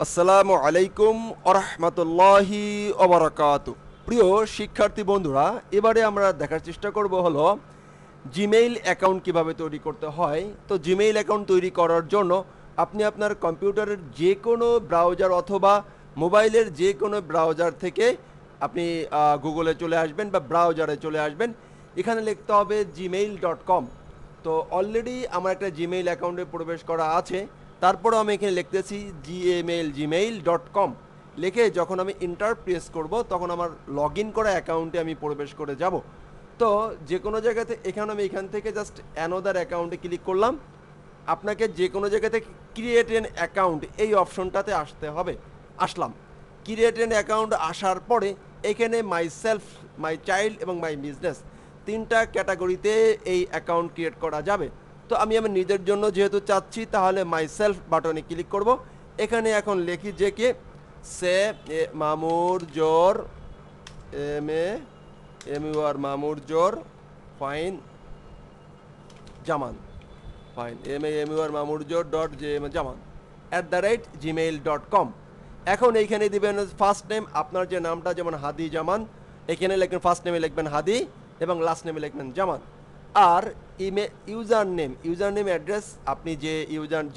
আসসালামু আলাইকুম আরহামতুল্লাহি ওবারাকাতু। প্রিয় শিক্ষার্থী বন্ধুরা, এবারে আমরা দেখার চেষ্টা করব হলো জিমেইল অ্যাকাউন্ট কিভাবে তৈরি করতে হয়। তো জিমেইল অ্যাকাউন্ট তৈরি করার জন্য আপনি আপনার কম্পিউটারের যে কোনো ব্রাউজার অথবা মোবাইলের যে কোনো ব্রাউজার থেকে আপনি গুগলে চলে আসবেন বা ব্রাউজারে চলে আসবেন। এখানে লিখতে হবে gmail.com। তো অলরেডি আমার একটা জিমেইল অ্যাকাউন্টে প্রবেশ করা আছে, তারপরও আমি এখানে লিখতেছি gmail.com লিখে যখন আমি এন্টার প্রেস করব তখন আমার লগ ইন করা অ্যাকাউন্টে আমি প্রবেশ করে যাব। তো যে কোনো জায়গাতে আমি এখান থেকে জাস্ট অ্যানোদার অ্যাকাউন্টে ক্লিক করলাম। আপনাকে যে কোনো জায়গা থেকে ক্রিয়েট এন অ্যাকাউন্ট এই অপশনটাতে আসতে হবে। আসলাম, ক্রিয়েট এন অ্যাকাউন্ট আসার পরে এখানে মাই সেলফ, মাই চাইল্ড এবং মাই বিজনেস তিনটা ক্যাটাগরিতে এই অ্যাকাউন্ট ক্রিয়েট করা যাবে। তো আমি আমার নিজের জন্য যেহেতু চাচ্ছি, তাহলে মাই সেলফ বাটনে ক্লিক করব। এখানে এখন লিখি যে কে সে মামুর জোর MAMUR মামুর জোর ফাইন জামান, ফাইন MAMUR মামুর জোর .জামান @gmail.com। এখন এইখানে দিবেন ফার্স্ট নেম, আপনার যে নামটা, যেমন হাদি জামান, এখানে লিখবেন ফার্স্ট নেমে লিখবেন হাদি এবং লাস্ট নেমে লিখবেন জামান। আর ইউজার নেম অ্যাড্রেস, আপনি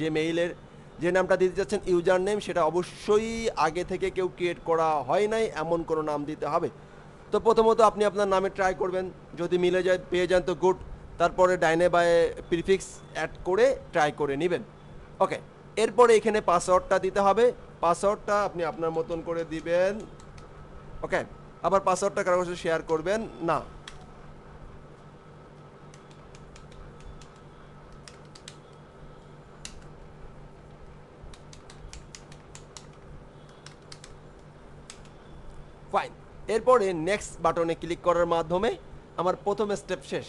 যে মেইলের যে নামটা দিতে চাচ্ছেন ইউজার নেম, সেটা অবশ্যই আগে থেকে কেউ ক্রিয়েট করা হয় নাই এমন কোনো নাম দিতে হবে। তো প্রথমত আপনি আপনার নামে ট্রাই করবেন, যদি মিলে যায় পেয়ে যান তো গুড, তারপরে ডাইনে বায়ে প্রিফিক্স অ্যাড করে ট্রাই করে নেবেন। ওকে, এরপরে এখানে পাসওয়ার্ডটা দিতে হবে। পাসওয়ার্ডটা আপনি আপনার মতন করে দিবেন। ওকে, আবার পাসওয়ার্ডটা কারোর সাথে শেয়ার করবেন না। ফাইন, এরপরে নেক্সট বাটনে ক্লিক করার মাধ্যমে আমার প্রথম স্টেপ শেষ।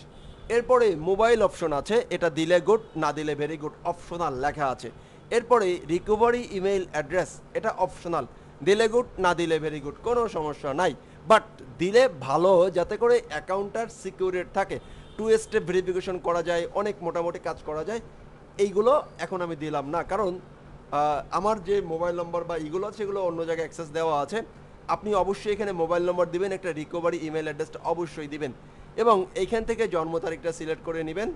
এরপরে মোবাইল অপশন আছে, এটা দিলে গুড, না দিলে ভেরি গুড, অপশনাল লেখা আছে। এরপরে রিকভারি ইমেইল অ্যাড্রেস, এটা অপশনাল, দিলে গুড, না দিলে ভেরি গুড, কোনো সমস্যা নাই, বাট দিলে ভালো, যাতে করে অ্যাকাউন্টটার সিকিউরেট থাকে, 2 স্টেপ ভেরিফিকেশন করা যায়, অনেক মোটামুটি কাজ করা যায়। এইগুলো এখন আমি দিলাম না, কারণ আমার যে মোবাইল নম্বর বা এইগুলো আছে সেগুলো অন্য জায়গায় অ্যাক্সেস দেওয়া আছে। আপনি অবশ্যই এখানে মোবাইল নম্বর দিবেন, একটা রিকভারি ইমেল অ্যাড্রেসটা অবশ্যই দিবেন, এবং এইখান থেকে জন্ম তারিখটা সিলেক্ট করে নেবেন।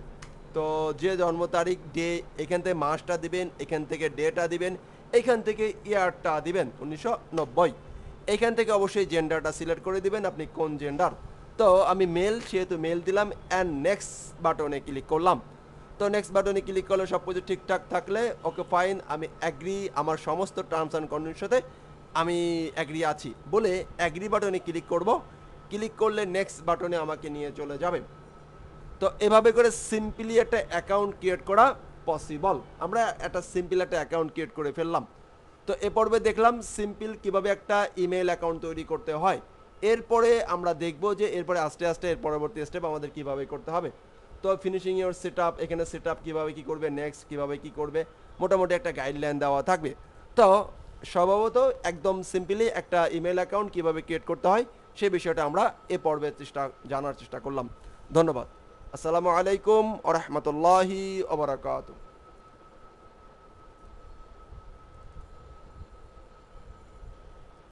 তো যে জন্ম তারিখ, ডে, এখান থেকে মাসটা দিবেন, এখান থেকে ডেটা দিবেন, এইখান থেকে ইয়ারটা দিবেন 1990। এইখান থেকে অবশ্যই জেন্ডারটা সিলেক্ট করে দিবেন, আপনি কোন জেন্ডার। তো আমি মেল, সেহেতু মেল দিলাম, অ্যান্ড নেক্সট বাটনে ক্লিক করলাম। তো নেক্সট বাটনে ক্লিক করলে সব কিছু ঠিকঠাক থাকলে ওকে ফাইন, আমি অ্যাগ্রি, আমার সমস্ত টার্মস অ্যান্ড কন্ডিশনের সাথে আমি অ্যাগ্রি আছি বলে অ্যাগ্রি বাটনে ক্লিক করব। ক্লিক করলে নেক্সট বাটনে আমাকে নিয়ে চলে যাবে। তো এভাবে করে সিম্পলি একটা অ্যাকাউন্ট ক্রিয়েট করা পসিবল। আমরা একটা সিম্পল একটা অ্যাকাউন্ট ক্রিয়েট করে ফেললাম। তো এ পর্বে দেখলাম সিম্পল কিভাবে একটা ইমেল অ্যাকাউন্ট তৈরি করতে হয়। এরপরে আমরা দেখব যে এরপরে আস্তে আস্তে এর পরবর্তী স্টেপ আমাদের কিভাবে করতে হবে। তো ফিনিশিং ইওর সেটআপ, এখানে সেটআপ কিভাবে কি করবে, নেক্সট কিভাবে কি করবে, মোটামুটি একটা গাইডলাইন দেওয়া থাকবে। তো স্বভাবত একদম সিম্পলি একটা ইমেল অ্যাকাউন্ট কিভাবে ক্রিয়েট করতে হয় সেই বিষয়টা আমরা এ পর্বে জানার চেষ্টা করলাম। ধন্যবাদ। আসসালামু আলাইকুম ওয়া রাহমাতুল্লাহি ওয়া বারাকাতুহু।